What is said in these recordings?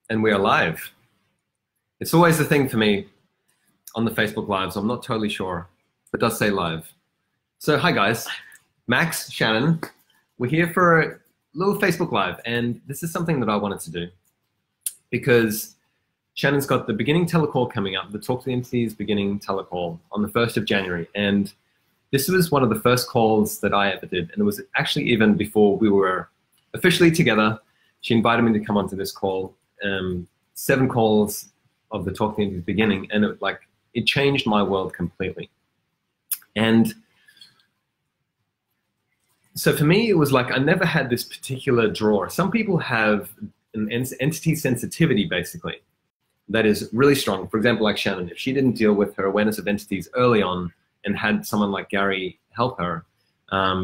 And we are live. It's always the thing for me on the Facebook Lives. I'm not totally sure, but it does say live. So hi guys, Max, Shannon. We're here for a little Facebook Live, and this is something that I wanted to do because Shannon's got the beginning telecall coming up, the Talk to the Entities beginning telecall on the 1st of January. And this was one of the first calls that I ever did. And it was actually even before we were officially together. She invited me to come onto this call. 7 calls of the Talk to the Entities beginning, and it changed my world completely. And so for me, it was like I never had this particular drawer. Some people have an entity sensitivity, basically, that is really strong. For example, like Shannon, if she didn't deal with her awareness of entities early on and had someone like Gary help her,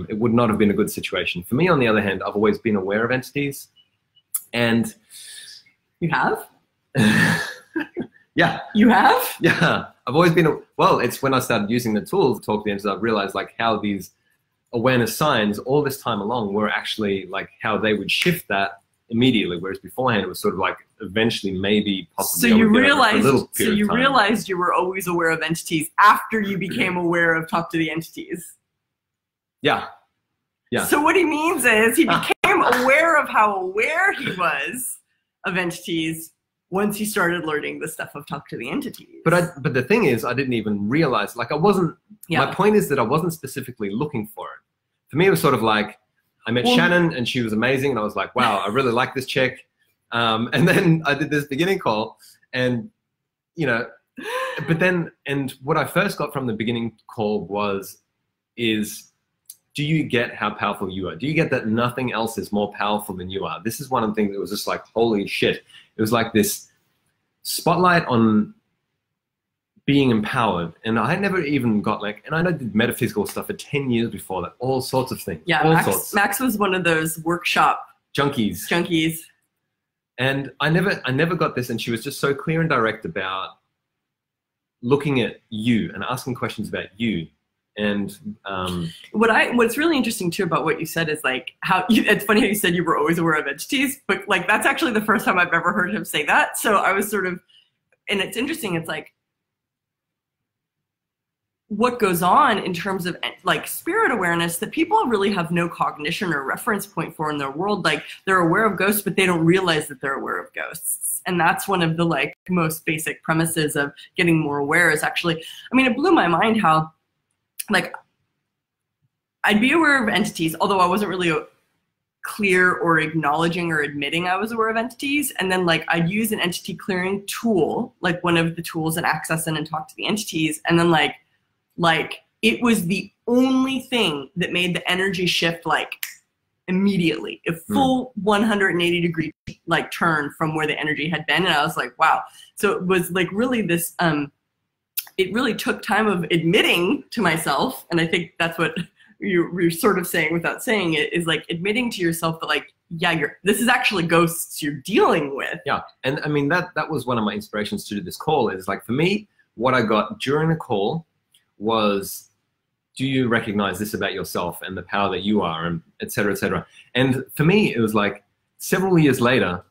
it would not have been a good situation. For me, on the other hand, I've always been aware of entities. And you have? Yeah. You have? Yeah. I've always been, well, it's when I started using the tools to talk to the entities, I realized like how these awareness signs all this time along were actually like how they would shift that immediately, whereas beforehand it was sort of like eventually maybe possibly so you realized you were always aware of entities after you became aware of Talk to the Entities. Yeah. Yeah. So what he means is he became aware of how aware he was of entities once he started learning the stuff of Talk to the Entities. But the thing is, I didn't even realize, like I wasn't, my point is that I wasn't specifically looking for it. For me, it was sort of like, I met Shannon and she was amazing and I was like, wow, I really like this chick. And then I did this beginning call and, you know, but then, and what I first got from the beginning call is, do you get how powerful you are? Do you get that nothing else is more powerful than you are? This is one of the things that was just like, holy shit. It was like this spotlight on being empowered. And I had never even got like, and I did metaphysical stuff for 10 years before that, all sorts of things. Yeah, Max was one of those workshop junkies. And I never got this. And she was just so clear and direct about looking at you and asking questions about you. And what's really interesting too about what you said is like it's funny how you said you were always aware of entities, but like that's actually the first time I've ever heard him say that. So I was sort of, and it's interesting. It's like what goes on in terms of like spirit awareness that people really have no cognition or reference point for in their world. Like they're aware of ghosts, but they don't realize that they're aware of ghosts. And that's one of the like most basic premises of getting more aware is actually, I mean, it blew my mind how like I'd be aware of entities, although I wasn't really clear or acknowledging or admitting I was aware of entities. And then like I'd use an entity clearing tool, like one of the tools and access in and talk to the entities. And then like it was the only thing that made the energy shift like immediately, a full 180 degree like turn from where the energy had been. And I was like, wow. So it was like really this, it really took time of admitting to myself, and I think that's what you're sort of saying without saying it, is like admitting to yourself that like, yeah, this is actually ghosts you're dealing with. Yeah, and I mean, that was one of my inspirations to do this call is like, for me, what I got during the call was, do you recognize this about yourself and the power that you are, and et cetera, et cetera. And for me, it was like several years later,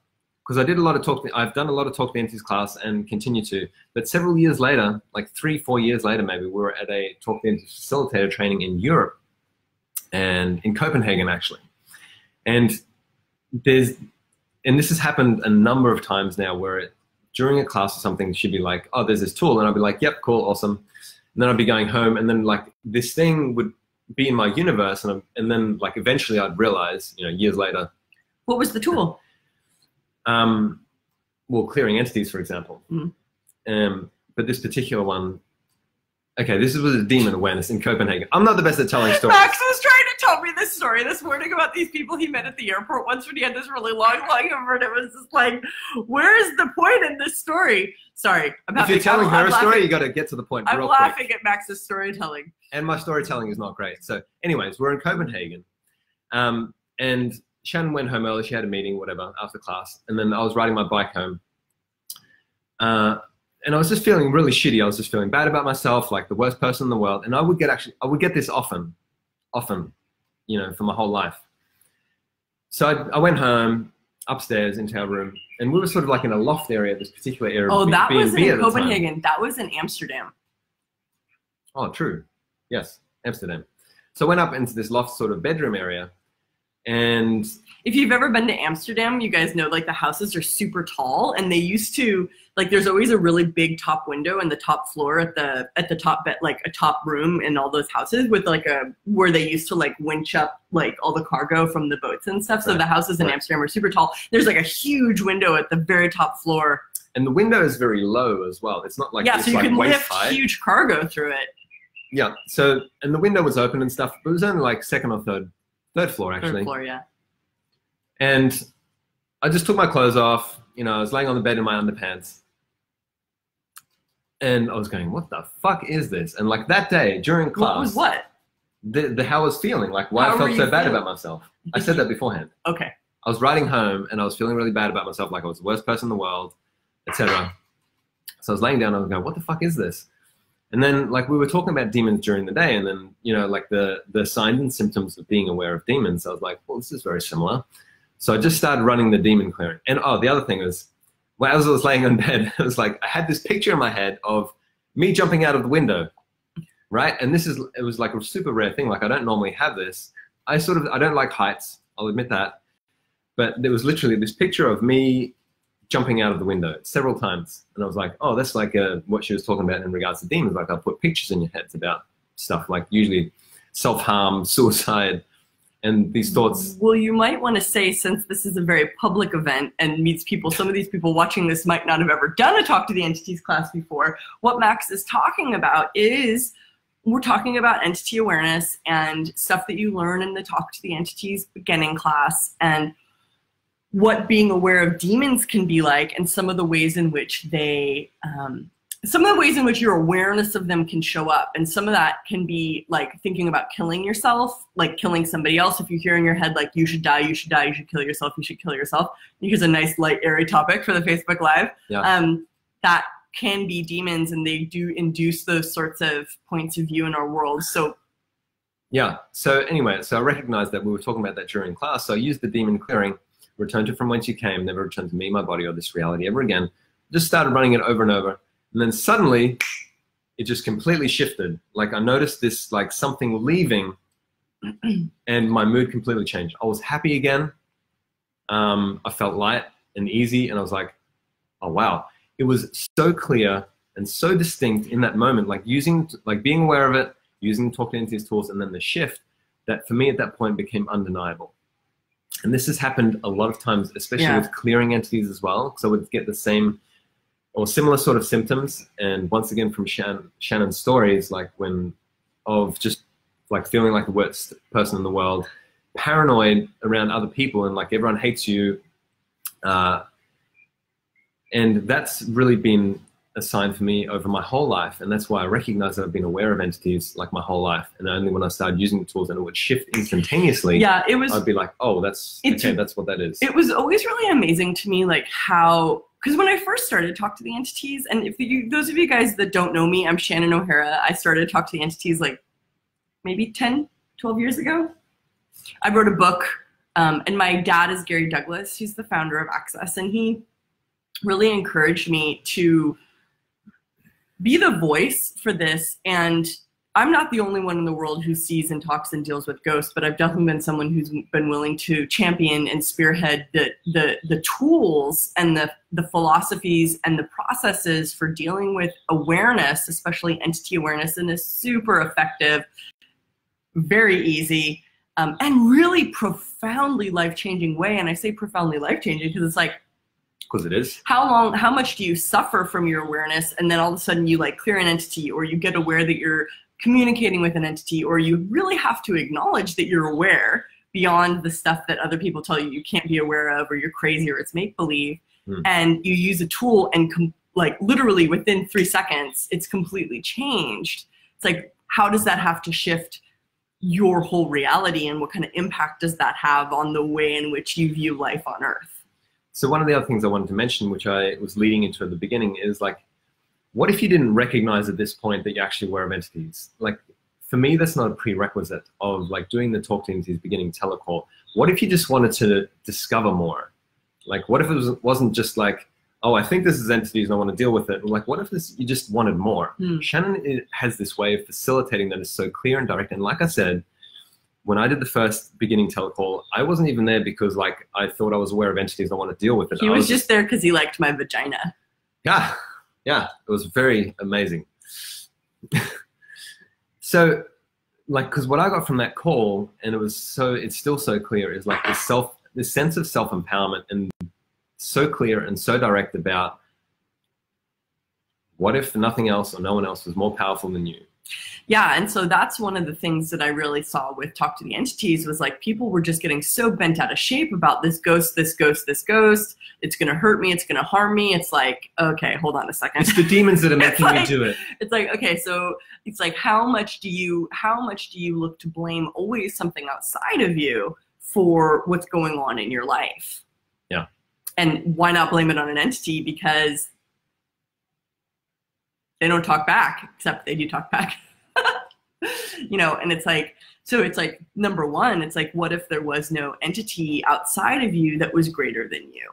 because I did a lot of I've done a lot of Talk to the Entities class and continue to, but several years later, like 3-4 years later maybe, we were at a Talk to the Entities facilitator training in Europe and in Copenhagen actually. And this has happened a number of times now where during a class or something, she'd be like, oh, there's this tool. And I'd be like, yep, cool, awesome. And then I'd be going home and then like this thing would be in my universe and then like eventually I'd realize, you know, years later. What was the tool? Well, clearing entities, for example. But this particular one, okay, this was a demon awareness in Copenhagen. I'm not the best at telling stories. Max was trying to tell me this story this morning about these people he met at the airport once when he had this really long over, and it was just like, where is the point in this story? Sorry. If you're telling her a story, you got to get to the point real quick. I'm laughing at Max's storytelling. And my storytelling is not great. So anyways, we're in Copenhagen. And Shannon went home early. She had a meeting, whatever, after class. And then I was riding my bike home. And I was just feeling really shitty. I was just feeling bad about myself, like the worst person in the world. And I would get this often, you know, for my whole life. So I went home. upstairs into our room, and we were sort of like in a loft area, this particular area. Oh, of that wasn't B&B in at the time. Copenhagen. That was in Amsterdam. Oh, true. Yes, Amsterdam. So I went up into this loft sort of bedroom area, and if you've ever been to Amsterdam, you guys know like the houses are super tall, and they used to like there's always a really big top window in the top floor at the top bed, like a top room in all those houses with like a where they used to like winch up like all the cargo from the boats and stuff. So the houses in Amsterdam are super tall. There's like a huge window at the very top floor. And the window is very low as well. It's not like so you like can lift high. Huge cargo through it. Yeah. So and the window was open and stuff, but it was only like second or third floor actually. Third floor, yeah. And I just took my clothes off. You know, I was laying on the bed in my underpants. And I was going, what the fuck is this? And like that day during class. What was what? How I was feeling, like why I felt so bad about myself. I said that beforehand. Okay. I was riding home and I was feeling really bad about myself, like I was the worst person in the world, etc. So I was laying down and I was going, what the fuck is this? And then like we were talking about demons during the day, and then, you know, like the signs and symptoms of being aware of demons. I was like, well, this is very similar. So I just started running the demon clearing. And the other thing was, well, as I was laying on bed, I was like, I had this picture in my head of me jumping out of the window, right? And it was like a super rare thing. Like I don't normally have this. I don't like heights, I'll admit that. But there was literally this picture of me jumping out of the window several times. And I was like, oh, that's like what she was talking about in regards to demons. Like I'll put pictures in your heads about stuff like usually self-harm, suicide, and these thoughts. Well, you might want to say, since this is a very public event and meets people, some of these people watching this might not have ever done a Talk to the Entities class before. What Max is talking about is, we're talking about entity awareness and stuff that you learn in the Talk to the Entities beginning class, and what being aware of demons can be like, and some of the ways in which your awareness of them can show up. And some of that can be like thinking about killing yourself, like killing somebody else. If you hear in your head, like, you should die, you should die, you should kill yourself, you should kill yourself. Here's a nice, light, airy topic for the Facebook Live. Yeah. That can be demons, and they do induce those sorts of points of view in our world. So yeah. So anyway, so I recognized that we were talking about that during class. So I used the demon clearing, return to from whence you came, never return to me, my body, or this reality ever again. Just started running it over and over. And then suddenly it just completely shifted. Like I noticed this, like something leaving, and my mood completely changed. I was happy again. I felt light and easy, and I was like, oh wow. It was so clear and so distinct in that moment, like being aware of it, using Talk to Entities tools, and then the shift that for me at that point became undeniable. And this has happened a lot of times, especially with clearing entities as well. So I would get the same or similar sort of symptoms. And once again, from Shannon's stories, like of just like feeling like the worst person in the world, paranoid around other people, and like everyone hates you. And that's really been a sign for me over my whole life. And that's why I recognize that I've been aware of entities like my whole life. And only when I started using the tools and it would shift instantaneously, I'd be like, oh, that's what that is. It was always really amazing to me, like how, because when I first started Talk to the Entities, and those of you guys that don't know me, I'm Shannon O'Hara. I started Talk to the Entities like maybe 10, 12 years ago. I wrote a book, and my dad is Gary Douglas. He's the founder of Access, and he really encouraged me to be the voice for this. And I'm not the only one in the world who sees and talks and deals with ghosts, but I've definitely been someone who's been willing to champion and spearhead the tools and the philosophies and the processes for dealing with awareness, especially entity awareness, in a super effective, very easy, and really profoundly life-changing way. And I say profoundly life-changing because it's like, because it is. How much do you suffer from your awareness, and then all of a sudden you like clear an entity, or you get aware that you're communicating with an entity, or you really have to acknowledge that you're aware beyond the stuff that other people tell you can't be aware of, or you're crazy, or it's make-believe, and you use a tool and like literally within 3 seconds, it's completely changed. It's like, how does that have to shift your whole reality, and what kind of impact does that have on the way in which you view life on Earth? So one of the other things I wanted to mention, which I was leading into at the beginning, is like, what if you didn't recognize at this point that you're actually aware of entities? Like, for me, that's not a prerequisite of like doing the Talk to Entities Beginning telecall. What if you just wanted to discover more? Like, what if it wasn't just like, oh, I think this is entities and I want to deal with it. Like, what if you just wanted more? Shannon has this way of facilitating that is so clear and direct. And like I said, when I did the first beginning telecall, I wasn't even there because like I thought I was aware of entities. I want to deal with it. He was just there because he liked my vagina. Yeah, yeah, it was very amazing. So, like, because what I got from that call, and it's still so clear, is like this sense of self-empowerment, and so clear and so direct about what if nothing else or no one else was more powerful than you. Yeah, and so that's one of the things that I really saw with Talk to the Entities was like people were just getting so bent out of shape about this ghost, this ghost, this ghost. It's going to hurt me. It's going to harm me. It's like, okay, hold on a second. It's the demons that are making me do it. It's like, okay, so it's like how much do you look to blame always something outside of you for what's going on in your life? Yeah. And why not blame it on an entity? Because they don't talk back, except they do talk back. You know, and it's like, so it's like, number one, it's like, what if there was no entity outside of you that was greater than you?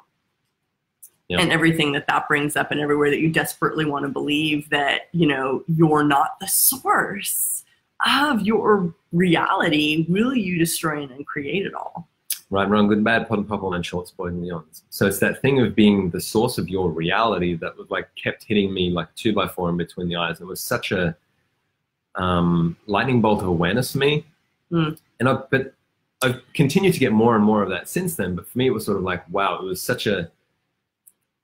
Yeah. And everything that brings up, and everywhere that you desperately want to believe that, you know, you're not the source of your reality, will you destroy and uncreate it all? Right, wrong, good, bad, pot and purple, and short, spoiled, and beyond. So it's that thing of being the source of your reality that was like kept hitting me like 2x4 in between the eyes. It was such a lightning bolt of awareness for me. And but I've continued to get more and more of that since then. But for me, it was sort of like, wow, it was such a.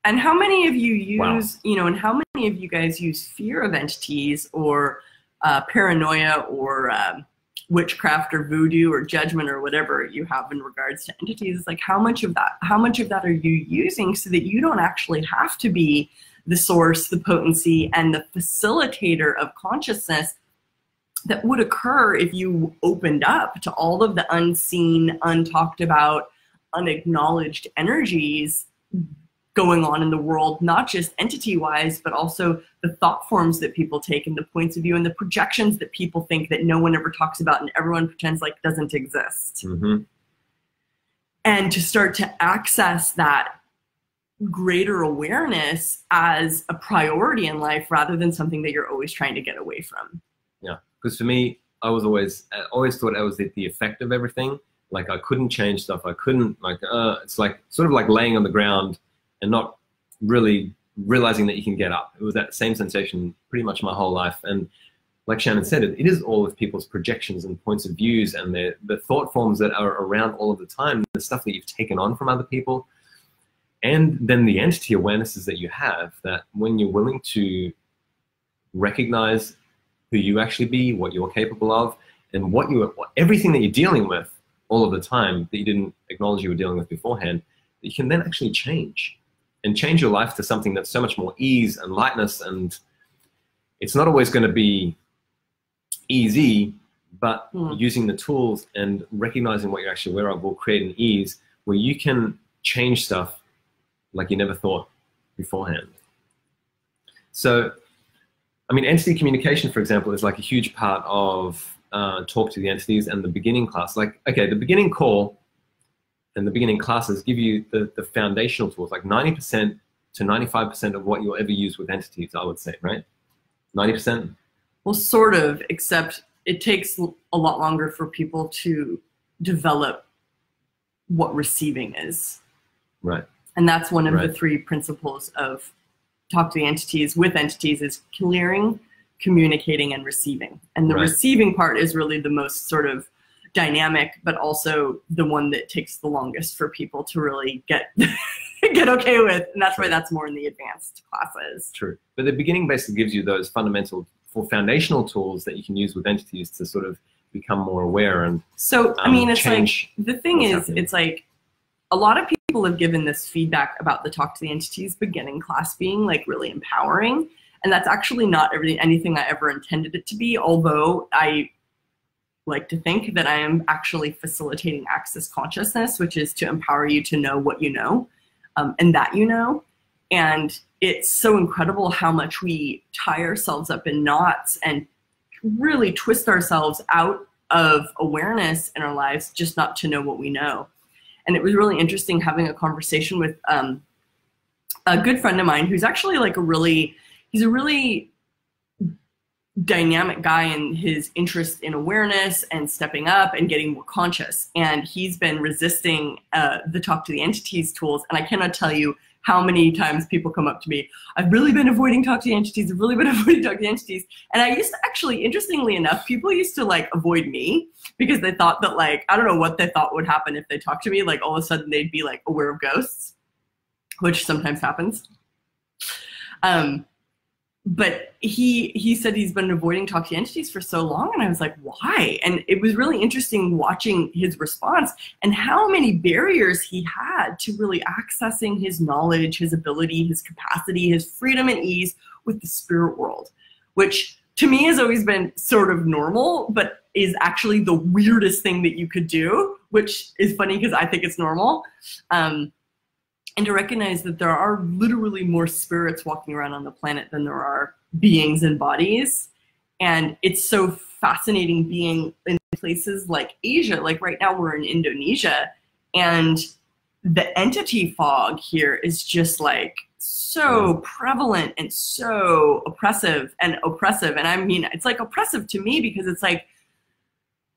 And how many of you use, you know, and how many of you guys use fear of entities or paranoia or witchcraft or voodoo or judgment or whatever you have in regards to entities? It's like how much of that are you using so that you don't actually have to be the source, the potency, and the facilitator of consciousness that would occur if you opened up to all of the unseen, untalked about, unacknowledged energies going on in the world, not just entity-wise, but also the thought forms that people take and the points of view and the projections that people think that no one ever talks about and everyone pretends like doesn't exist. And to start to access that greater awareness as a priority in life rather than something that you're always trying to get away from. Yeah, because for me, I always thought I was the effect of everything. Like I couldn't change stuff. I couldn't it's like sort of like laying on the ground and not really realizing that you can get up. It was that same sensation pretty much my whole life. And like Shannon said, it is all of people's projections and points of views and the thought forms that are around all of the time, the stuff that you've taken on from other people. And then the entity awarenesses that you have, that when you're willing to recognize who you actually be, what you're capable of, and everything that you're dealing with all of the time that you didn't acknowledge you were dealing with beforehand, that you can then actually change your life to something that's so much more ease and lightness. And it's not always going to be easy, but using the tools and recognizing what you're actually aware of will create an ease where you can change stuff like you never thought beforehand. So, I mean, entity communication, for example, is like a huge part of Talk to the Entities and the beginning class. Like, okay, the beginning call and the beginning classes give you the foundational tools, like 90% to 95% of what you'll ever use with entities, I would say, right? 90%? Well, sort of, except it takes a lot longer for people to develop what receiving is. Right. And that's one of the three principles of Talk to the Entities with entities is clearing, communicating, and receiving. And the receiving part is really the most sort of dynamic, but also the one that takes the longest for people to really get okay with. And that's why that's more in the advanced classes. True. But the beginning basically gives you those foundational tools that you can use with entities to sort of become more aware and so I mean, it's like the thing is it's like a lot of people have given this feedback about the Talk to the Entities beginning class being like really empowering, and that's actually not anything I ever intended it to be, although I like to think that I am actually facilitating access consciousness, which is to empower you to know what you know, and that you know. And it's so incredible how much we tie ourselves up in knots and really twist ourselves out of awareness in our lives just not to know what we know. And it was really interesting having a conversation with a good friend of mine who's actually like he's a really dynamic guy in his interest in awareness and stepping up and getting more conscious. And he's been resisting the Talk to the Entities tools. And I cannot tell you how many times people come up to me, I've really been avoiding Talk to the Entities, I've really been avoiding Talk to the Entities. And I used to actually, interestingly enough, people used to like avoid me because they thought that like, I don't know what they thought would happen if they talked to me, like all of a sudden they'd be like aware of ghosts, which sometimes happens. But he said he's been avoiding Talk to the Entities for so long, and I was like, why? And it was really interesting watching his response and how many barriers he had to really accessing his knowledge, his ability, his capacity, his freedom and ease with the spirit world, which to me has always been sort of normal, but is actually the weirdest thing that you could do, which is funny because I think it's normal. And to recognize that there are literally more spirits walking around on the planet than there are beings and bodies. And it's so fascinating being in places like Asia. Like right now we're in Indonesia, and the entity fog here is just like so prevalent and so oppressive. And I mean, it's like oppressive to me because it's like,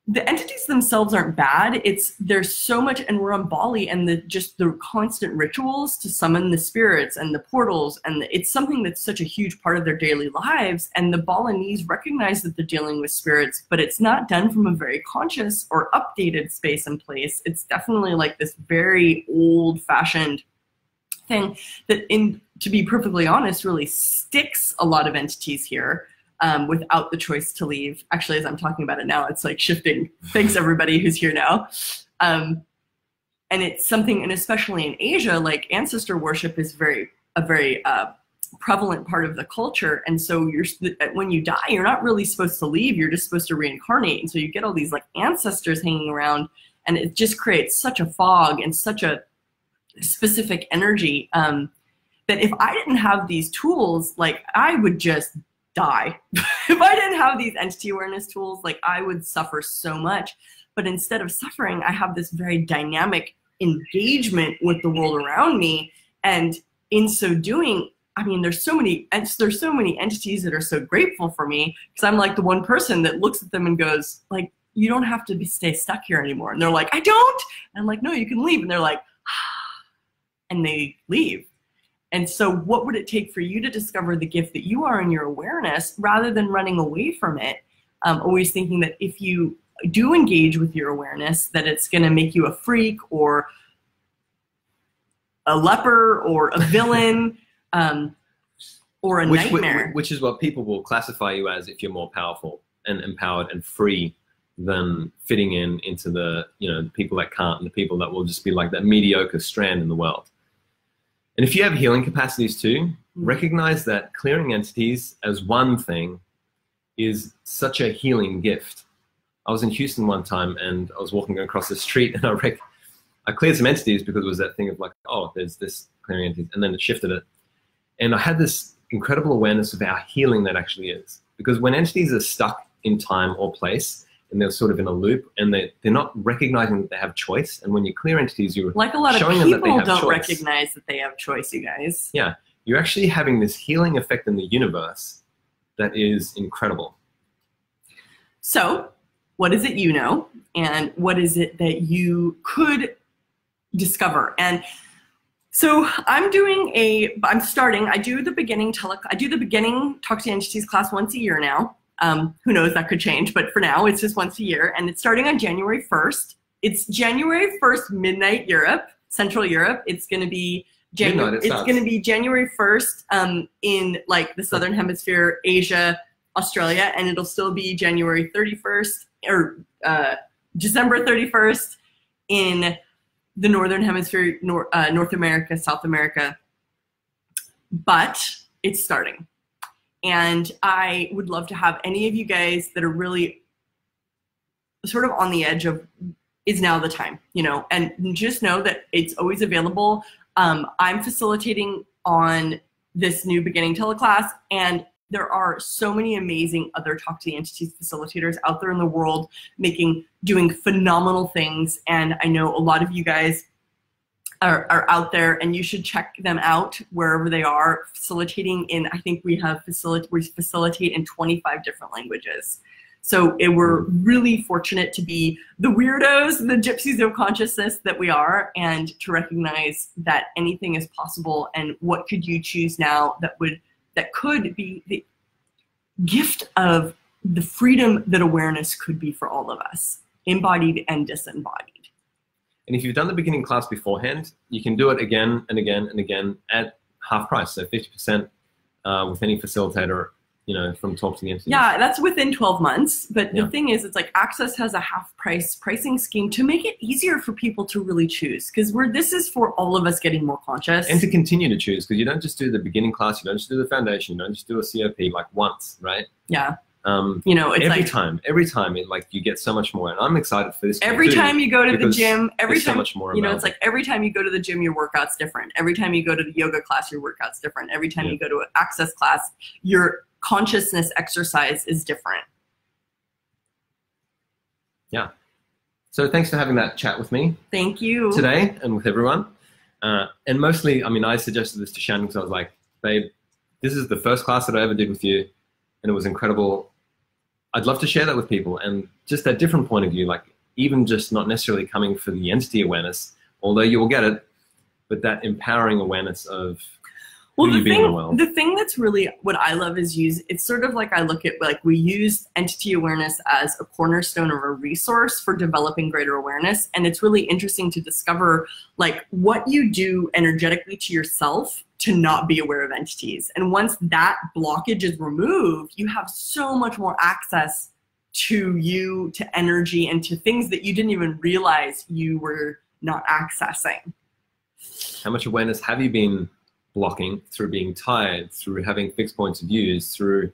the entities themselves aren't bad. There's so much, and we're on Bali, and just the constant rituals to summon the spirits and the portals, and it's something that's such a huge part of their daily lives. And the Balinese recognize that they're dealing with spirits, but it's not done from a very conscious or updated space and place. It's definitely like this very old-fashioned thing that, to be perfectly honest, really sticks a lot of entities here. Without the choice to leave. Actually, as I'm talking about it now, it's like shifting. Thanks everybody who's here now. And it's something, and especially in Asia, like ancestor worship is a very prevalent part of the culture. And so when you die, you're not really supposed to leave. You're just supposed to reincarnate. And so you get all these like ancestors hanging around, and it just creates such a fog and such a specific energy that if I didn't have these tools, like I would just die. If I didn't have these entity awareness tools, like I would suffer so much. But instead of suffering, I have this very dynamic engagement with the world around me. And in so doing, I mean, there's so many entities that are so grateful for me, because I'm like the one person that looks at them and goes like, you don't have to stay stuck here anymore. And they're like, I don't. And I'm like, no, you can leave. And they're like, ah, and they leave. And so what would it take for you to discover the gift that you are in your awareness rather than running away from it? Always thinking that if you do engage with your awareness, that it's going to make you a freak or a leper or a villain or a nightmare. Which is what people will classify you as if you're more powerful and empowered and free than fitting into the, the people that can't, and the people that will just be like that mediocre strand in the world. And if you have healing capacities too, recognize that clearing entities as one thing is such a healing gift. I was in Houston one time, and I was walking across the street, and I cleared some entities because it was that thing of like, oh, there's this clearing entities, and then it shifted it. And I had this incredible awareness of how healing that actually is. Because when entities are stuck in time or place, and they're sort of in a loop, and they're not recognizing that they have choice. And when you clear entities, you're like a lot of showing people them that they have don't choice. recognize that they have choice, you guys. Yeah, you're actually having this healing effect in the universe that is incredible. So, what is it you know, and what is it that you could discover? And so I do the beginning Talk to the Entities class once a year now. Who knows, that could change, but for now it's just once a year, and it's starting on January 1st. It's January 1st, midnight Europe, Central Europe. It's going to be January 1st in like the Southern Hemisphere, Asia, Australia, and it'll still be January 31st or December 31st in the Northern Hemisphere, North America, South America. But it's starting. And I would love to have any of you guys that are really sort of on the edge of, is now the time, and just know that it's always available. I'm facilitating on this new beginning teleclass, and there are so many amazing other Talk to the Entities facilitators out there in the world doing phenomenal things. And I know a lot of you guys are out there, and you should check them out wherever they are facilitating in. I think we facilitate in 25 different languages. So we're really fortunate to be the weirdos, the gypsies of consciousness that we are, and to recognize that anything is possible. And what could you choose now that could be the gift of the freedom that awareness could be for all of us, embodied and disembodied. And if you've done the beginning class beforehand, you can do it again and again and again at half price, so 50% with any facilitator, from Talk to the Entities. Yeah, that's within 12 months. But the thing is, it's like Access has a half price pricing scheme to make it easier for people to really choose, because this is for all of us getting more conscious. And to continue to choose, because you don't just do the beginning class, you don't just do the foundation, you don't just do a COP like once, right? Yeah. It's every time you get so much more, and I'm excited for this. Every time you go to the gym, every time so much more it's like every time you go to the gym, your workout's different. Every time you go to the yoga class, your workout's different. Every time you go to an Access class, your consciousness exercise is different. Yeah. So thanks for having that chat with me. Thank you. Today and with everyone. And mostly, I suggested this to Shannon because I was like, babe, this is the first class that I ever did with you, and it was incredible. I'd love to share that with people, and just that different point of view, like even just not necessarily coming for the entity awareness, although you will get it, but that empowering awareness of who you being in the world. The thing that's really what I love is it's sort of like I look at we use entity awareness as a cornerstone or a resource for developing greater awareness, and it's really interesting to discover what you do energetically to yourself to not be aware of entities. And once that blockage is removed, you have so much more access to you, to energy, and to things that you didn't even realize you were not accessing. How much awareness have you been blocking through being tired, through having fixed points of views, through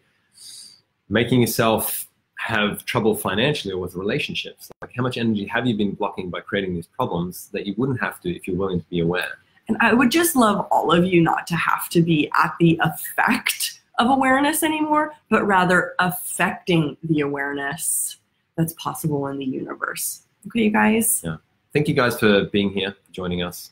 making yourself have trouble financially or with relationships? How much energy have you been blocking by creating these problems that you wouldn't have to if you're willing to be aware? And I would just love all of you not to have to be at the effect of awareness anymore, but rather affecting the awareness that's possible in the universe. Okay, you guys? Yeah. Thank you guys for being here, for joining us.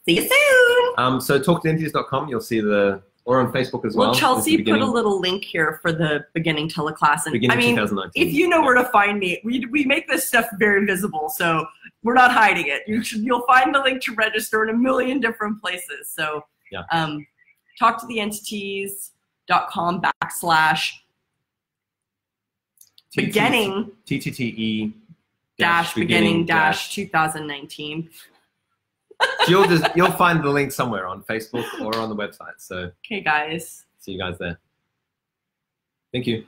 See you soon. So talktoentities.com, you'll see or on Facebook as well. Well, Chelsea put a little link here for the beginning teleclass. And beginning 2019. If you know where to find me, we make this stuff very visible, so we're not hiding it. You'll find the link to register in a million different places. So talktotheentities.com / beginning TTTE beginning 2019. You'll find the link somewhere on Facebook or on the website. So okay, guys. See you guys there. Thank you.